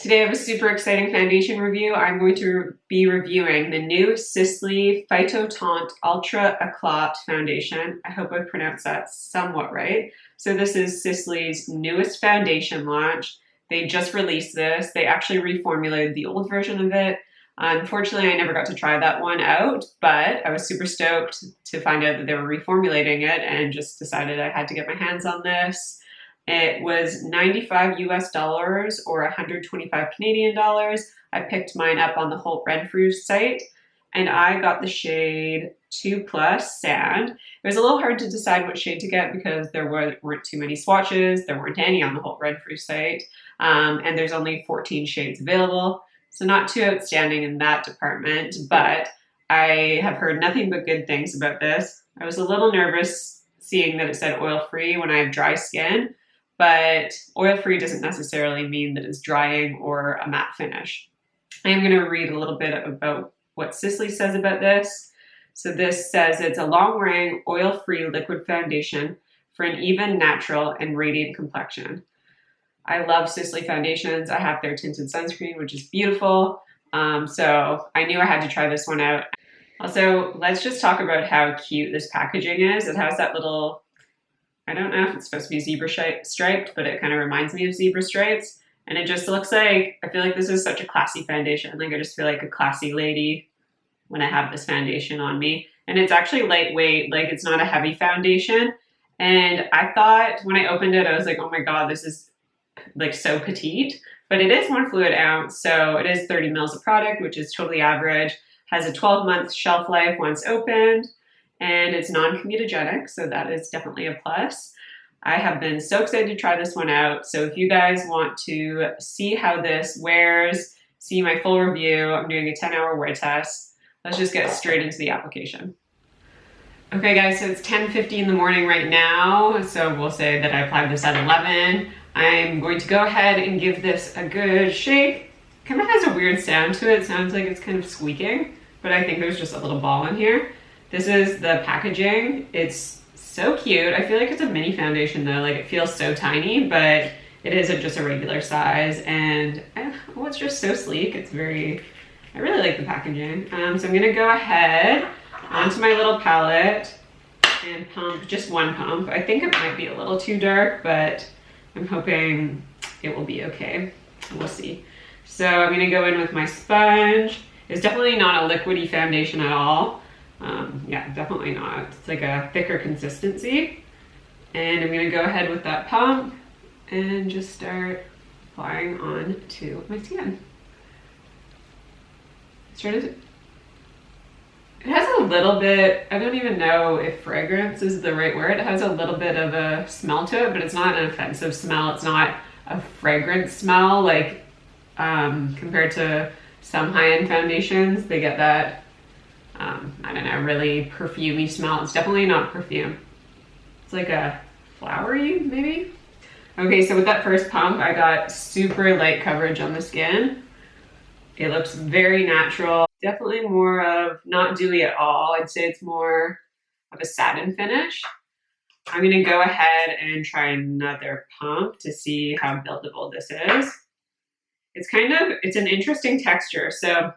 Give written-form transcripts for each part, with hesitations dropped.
Today I have a super exciting foundation review. I'm going to be reviewing the new Sisley Phyto Teint Ultra Eclat foundation. I hope I pronounced that somewhat right. So this is Sisley's newest foundation launch. They just released this. They actually reformulated the old version of it. Unfortunately, I never got to try that one out, but I was super stoked to find out that they were reformulating it and just decided I had to get my hands on this. It was $95 US or 125 Canadian dollars. I picked mine up on the Holt Renfrew site and I got the shade 2+ Sand. It was a little hard to decide what shade to get because there weren't too many swatches. There weren't any on the Holt Renfrew site, and there's only 14 shades available. So not too outstanding in that department, but I have heard nothing but good things about this. I was a little nervous seeing that it said oil-free when I have dry skin, but oil-free doesn't necessarily mean that it's drying or a matte finish. I am going to read a little bit about what Sisley says about this. So this says it's a long-wearing oil-free liquid foundation for an even, natural, and radiant complexion. I love Sisley foundations. I have their tinted sunscreen, which is beautiful. So I knew I had to try this one out. Also, let's just talk about how cute this packaging is. It has that little, I don't know if it's supposed to be zebra striped, but it kind of reminds me of zebra stripes. And it just looks like, I feel like this is such a classy foundation. Like I just feel like a classy lady when I have this foundation on me. And it's actually lightweight, like it's not a heavy foundation. And I thought when I opened it, I was like, oh my God, this is like so petite, but it is 1 fluid ounce. So it is 30 mils of product, which is totally average, has a 12-month shelf life once opened, and it's non-comedogenic. So that is definitely a plus. I have been so excited to try this one out. So if you guys want to see how this wears, see my full review, I'm doing a 10-hour wear test. Let's just get straight into the application. Okay guys, so it's 10:50 in the morning right now. So we'll say that I applied this at 11. I'm going to go ahead and give this a good shake. Kind of has a weird sound to it. It sounds like it's kind of squeaking, but I think there's just a little ball in here. This is the packaging. It's so cute. I feel like it's a mini foundation though. Like it feels so tiny, but it is just a regular size, and oh, it's just so sleek. It's very, I really like the packaging. So I'm gonna go ahead onto my little palette and pump just one pump. I think it might be a little too dark, but I'm hoping it will be okay. We'll see. So I'm gonna go in with my sponge. It's definitely not a liquidy foundation at all. Yeah, definitely not. It's like a thicker consistency. And I'm gonna go ahead with that pump and just start applying on to my skin. It has a little bit, I don't even know if fragrance is the right word. It has a little bit of a smell to it, but it's not an offensive smell. It's not a fragrant smell like compared to some high-end foundations. They get that, I don't know, really perfumey smell. It's definitely not perfume. It's like a flowery, maybe? Okay, so with that first pump, I got super light coverage on the skin. It looks very natural. Definitely more of not dewy at all. I'd say it's more of a satin finish. I'm gonna go ahead and try another pump to see how buildable this is. It's an interesting texture. So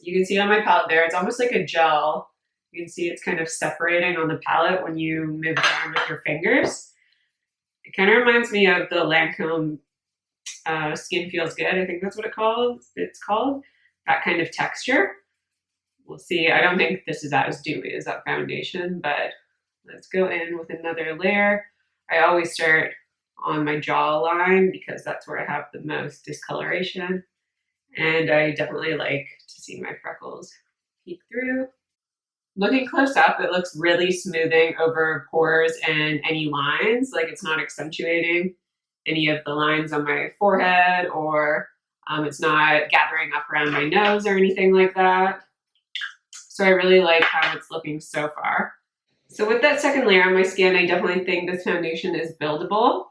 you can see on my palette there, it's almost like a gel. You can see it's kind of separating on the palette when you move it around with your fingers. It kind of reminds me of the Lancome Skin Feels Good. I think that's what it's called. That kind of texture. We'll see. I don't think this is as dewy as that foundation, but let's go in with another layer. I always start on my jawline because that's where I have the most discoloration. And I definitely like to see my freckles peek through. Looking close up, it looks really smoothing over pores and any lines. Like it's not accentuating any of the lines on my forehead, or it's not gathering up around my nose or anything like that. So I really like how it's looking so far. So with that second layer on my skin, I definitely think this foundation is buildable.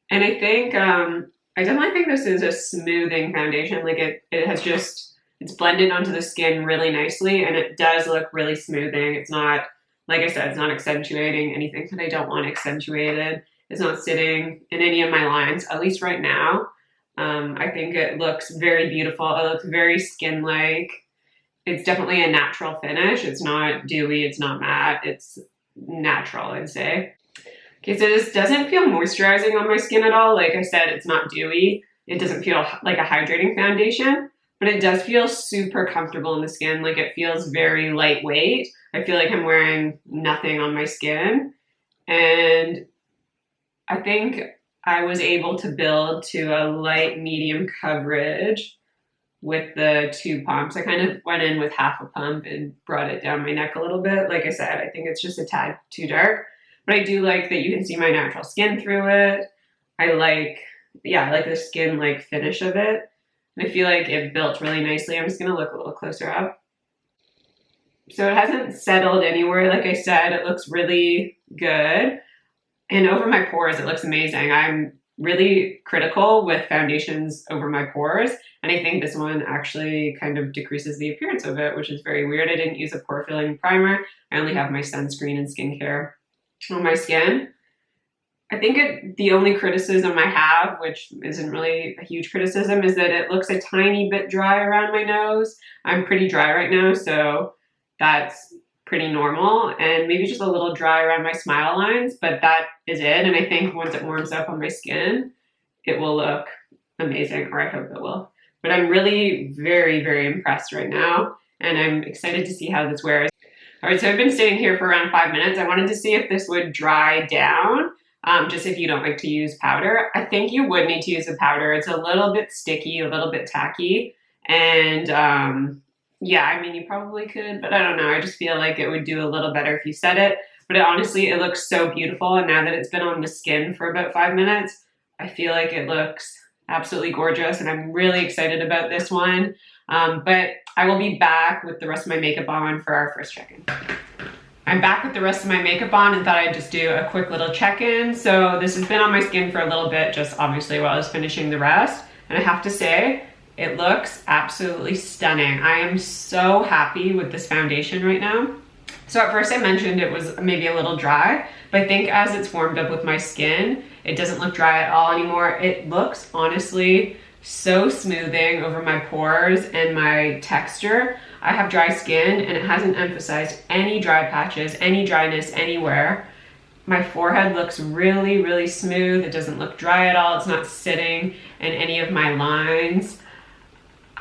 And I think, I definitely think this is a smoothing foundation. Like it has just, it's blended onto the skin really nicely, and it does look really smoothing. It's not, like I said, it's not accentuating anything that I don't want accentuated. It's not sitting in any of my lines, at least right now. I think it looks very beautiful. It looks very skin-like. It's definitely a natural finish. It's not dewy, it's not matte, it's natural, I'd say. Okay, so this doesn't feel moisturizing on my skin at all. Like I said, it's not dewy. It doesn't feel like a hydrating foundation, but it does feel super comfortable in the skin. Like it feels very lightweight. I feel like I'm wearing nothing on my skin. And I think I was able to build to a light medium coverage with the 2 pumps. I kind of went in with half a pump and brought it down my neck a little bit. Like I said, I think it's just a tad too dark. But I do like that you can see my natural skin through it. I like the skin-like finish of it. And I feel like it built really nicely. I'm just gonna look a little closer up. So it hasn't settled anywhere. Like I said, it looks really good. And over my pores, it looks amazing. I'm really critical with foundations over my pores. And I think this one actually kind of decreases the appearance of it, which is very weird. I didn't use a pore filling primer. I only have my sunscreen and skincare on my skin. I think the only criticism I have, which isn't really a huge criticism, is that it looks a tiny bit dry around my nose. I'm pretty dry right now, so that's pretty normal, and maybe just a little dry around my smile lines, but that is it. And I think once it warms up on my skin, it will look amazing, or I hope it will. But I'm really very, very impressed right now, and I'm excited to see how this wears. All right, so I've been sitting here for around 5 minutes. I wanted to see if this would dry down, just if you don't like to use powder. I think you would need to use a powder. It's a little bit sticky, a little bit tacky, and yeah, I mean, you probably could, but I don't know. I just feel like it would do a little better if you set it. But honestly, it looks so beautiful, and now that it's been on the skin for about 5 minutes, I feel like it looks absolutely gorgeous, and I'm really excited about this one. But I will be back with the rest of my makeup on for our first check-in. I'm back with the rest of my makeup on and thought I'd just do a quick little check-in. So this has been on my skin for a little bit, just obviously while I was finishing the rest. And I have to say, it looks absolutely stunning. I am so happy with this foundation right now. So at first I mentioned it was maybe a little dry, but I think as it's warmed up with my skin, it doesn't look dry at all anymore. It looks honestly so smoothing over my pores and my texture. I have dry skin and it hasn't emphasized any dry patches, any dryness anywhere. My forehead looks really, really smooth. It doesn't look dry at all. It's not sitting in any of my lines.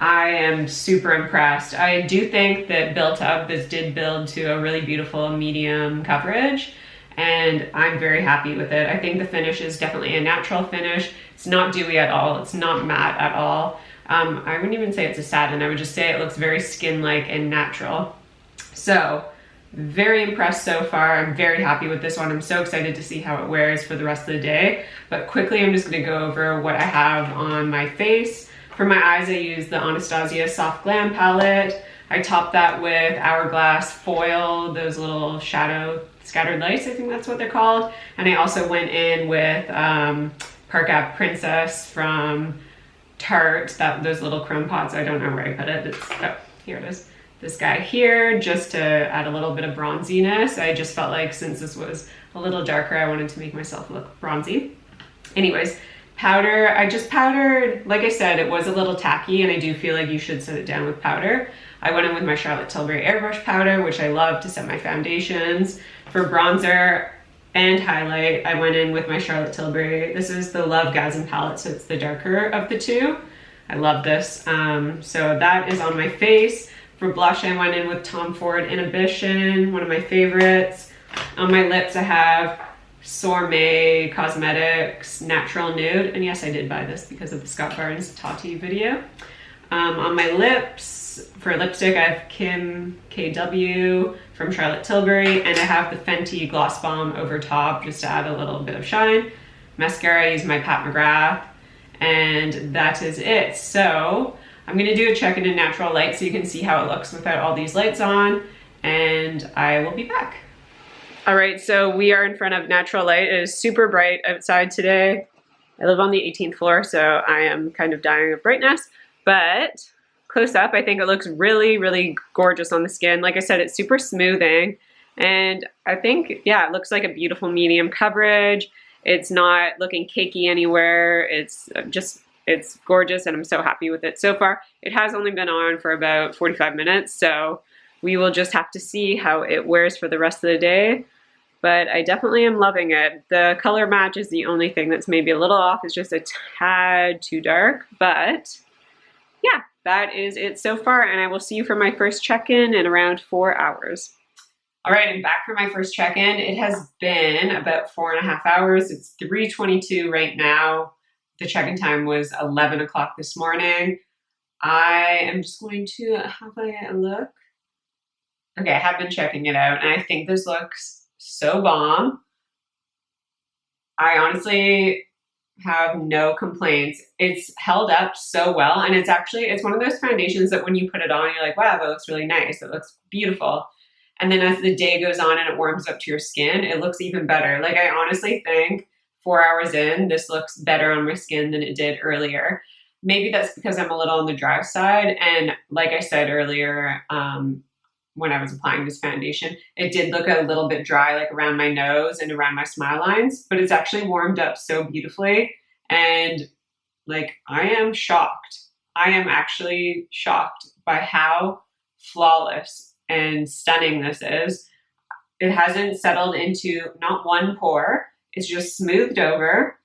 I am super impressed. I do think that built up, this did build to a really beautiful medium coverage, and I'm very happy with it. I think the finish is definitely a natural finish. It's not dewy at all. It's not matte at all. I wouldn't even say it's a satin. I would just say it looks very skin-like and natural. So very impressed so far. I'm very happy with this one. I'm so excited to see how it wears for the rest of the day. But quickly, I'm just gonna go over what I have on my face. For my eyes, I use the Anastasia Soft Glam Palette. I topped that with Hourglass Foil, those little shadow scattered lights, I think that's what they're called. And I also went in with Park Ave Princess from Tarte, those little chrome pots. I don't know where I put it. Oh, here it is. This guy here, just to add a little bit of bronziness. I just felt like since this was a little darker, I wanted to make myself look bronzy. Anyways, powder, I just powdered, like I said, it was a little tacky and I do feel like you should set it down with powder. I went in with my Charlotte Tilbury Airbrush powder, which I love to set my foundations. For bronzer and highlight, I went in with my Charlotte Tilbury. This is the Lovegasm palette, so it's the darker of the two. I love this. So that is on my face. For blush, I went in with Tom Ford Inhibition, one of my favorites. On my lips, I have Sourmet Cosmetics Natural Nude. And yes, I did buy this because of the Scott Barnes Tarte video. On my lips, for lipstick, I have Kim KW from Charlotte Tilbury, and I have the Fenty Gloss Bomb over top just to add a little bit of shine. Mascara, I use my Pat McGrath, and that is it. So I'm gonna do a check-in in natural light so you can see how it looks without all these lights on, and I will be back. All right, so we are in front of natural light. It is super bright outside today. I live on the 18th floor, so I am kind of dying of brightness, but close up, I think it looks really, really gorgeous on the skin. Like I said, it's super smoothing, and I think, yeah, it looks like a beautiful medium coverage. It's not looking cakey anywhere. It's just, it's gorgeous and I'm so happy with it so far. It has only been on for about 45 minutes, so we will just have to see how it wears for the rest of the day. But I definitely am loving it. The color match is the only thing that's maybe a little off. It's just a tad too dark, but yeah, that is it so far, and I will see you for my first check-in in around 4 hours. All right, I'm back for my first check-in. It has been about 4.5 hours. It's 3:22 right now. The check-in time was 11 o'clock this morning. I am just going to have a look. Okay, I have been checking it out, and I think this looks so bomb. I honestly have no complaints. It's held up so well, and it's one of those foundations that when you put it on, you're like, wow, that looks really nice. It looks beautiful. And then as the day goes on and it warms up to your skin, it looks even better. Like, I honestly think 4 hours in, this looks better on my skin than it did earlier. Maybe that's because I'm a little on the dry side. And like I said earlier, when I was applying this foundation, it did look a little bit dry, like around my nose and around my smile lines, but it's actually warmed up so beautifully. And like, I am shocked. I am actually shocked by how flawless and stunning this is. It hasn't settled into not one pore. It's just smoothed over.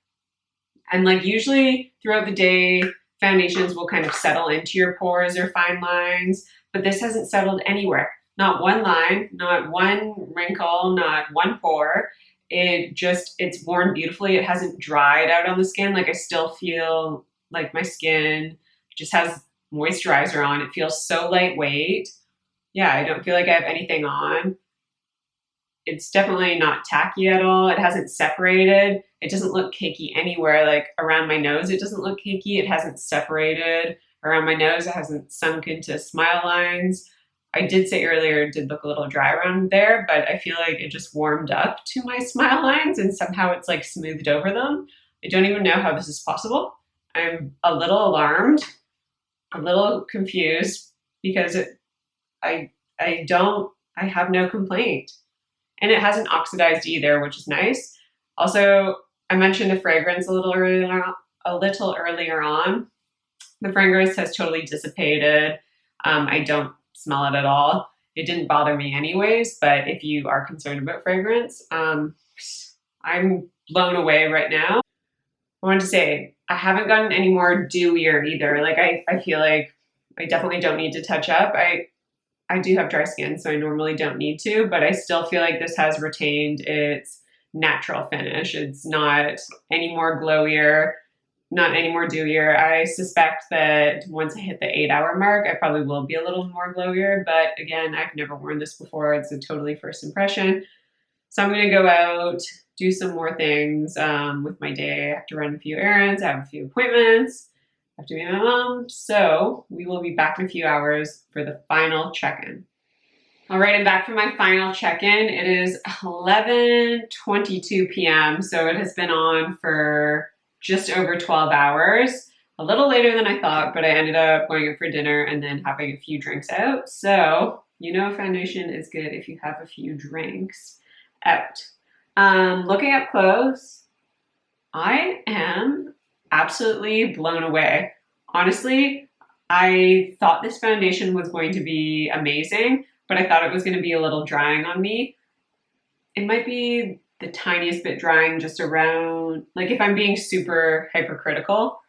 And like, usually throughout the day, foundations will kind of settle into your pores or fine lines, but this hasn't settled anywhere. Not one line, not one wrinkle, not one pore. It's worn beautifully. It hasn't dried out on the skin. Like, I still feel like my skin just has moisturizer on. It feels so lightweight. Yeah, I don't feel like I have anything on. It's definitely not tacky at all. It hasn't separated. It doesn't look cakey anywhere. Like around my nose, it doesn't look cakey. It hasn't separated around my nose. It hasn't sunk into smile lines. I did say earlier it did look a little dry around there, but I feel like it just warmed up to my smile lines and somehow it's like smoothed over them. I don't even know how this is possible. I'm a little alarmed, a little confused, because I have no complaint. And it hasn't oxidized either, which is nice. Also, I mentioned the fragrance a little earlier on. The fragrance has totally dissipated. I don't smell it at all. It didn't bother me anyways, but if you are concerned about fragrance, I'm blown away right now. I wanted to say, I haven't gotten any more dewier either. Like, I feel like I definitely don't need to touch up. I do have dry skin, so I normally don't need to, but I still feel like this has retained its natural finish. It's not any more glowier, not any more dewier. I suspect that once I hit the 8-hour mark, I probably will be a little more glowier, but again, I've never worn this before. It's a totally first impression. So I'm gonna go out, do some more things with my day. I have to run a few errands, I have a few appointments. I have to meet my mom, so we will be back in a few hours for the final check-in. All right, I'm back for my final check-in. It is 11:22 p.m., so it has been on for just over 12 hours. A little later than I thought, but I ended up going out for dinner and then having a few drinks out. So, you know, foundation is good if you have a few drinks out. Looking up close, I am absolutely blown away. Honestly, I thought this foundation was going to be amazing, but I thought it was going to be a little drying on me. It might be the tiniest bit drying just around, like if I'm being super hypercritical,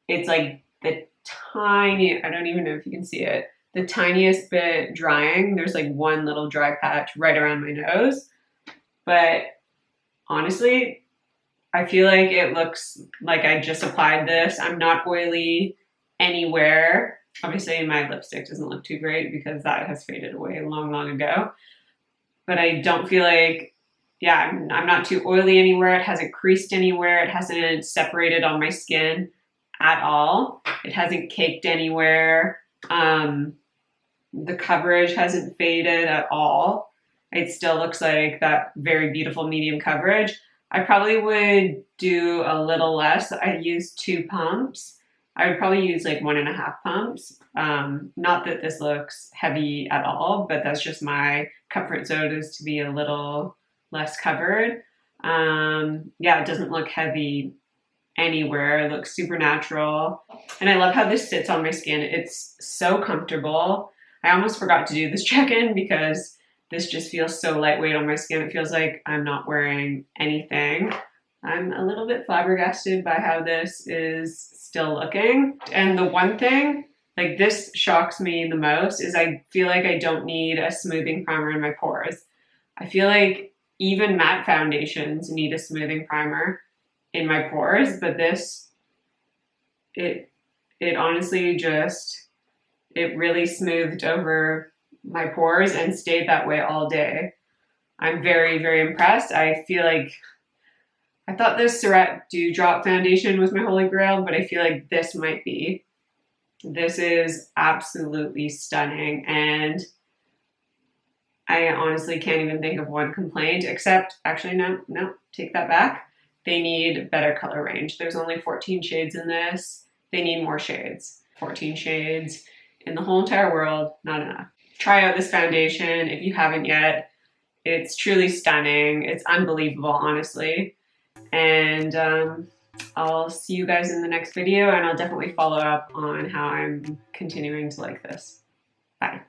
it's like the tiny, I don't even know if you can see it, the tiniest bit drying. There's like one little dry patch right around my nose. But honestly, I feel like it looks like I just applied this. I'm not oily anywhere. Obviously, my lipstick doesn't look too great because that has faded away long, long ago. But I don't feel like, yeah, I'm not too oily anywhere. It hasn't creased anywhere. It hasn't separated on my skin at all. It hasn't caked anywhere. The coverage hasn't faded at all. It still looks like that very beautiful medium coverage. I probably would do a little less. I used 2 pumps. I would probably use like 1.5 pumps. Not that this looks heavy at all, but that's just my comfort zone, is to be a little less covered. Yeah, it doesn't look heavy anywhere. It looks super natural. And I love how this sits on my skin. It's so comfortable. I almost forgot to do this check-in because this just feels so lightweight on my skin. It feels like I'm not wearing anything. I'm a little bit flabbergasted by how this is still looking. And the one thing, like this shocks me the most, is I feel like I don't need a smoothing primer in my pores. I feel like even matte foundations need a smoothing primer in my pores, but this, it honestly just, it really smoothed over my pores and stayed that way all day. I'm very, very impressed. I feel like, I thought this Surratt Dewdrop foundation was my holy grail, but I feel like this might be. This is absolutely stunning, and I honestly can't even think of one complaint, except, actually no, take that back. They need better color range. There's only 14 shades in this. They need more shades. 14 shades in the whole entire world, not enough. Try out this foundation if you haven't yet. It's truly stunning. It's unbelievable, honestly. And I'll see you guys in the next video, and I'll definitely follow up on how I'm continuing to like this. Bye.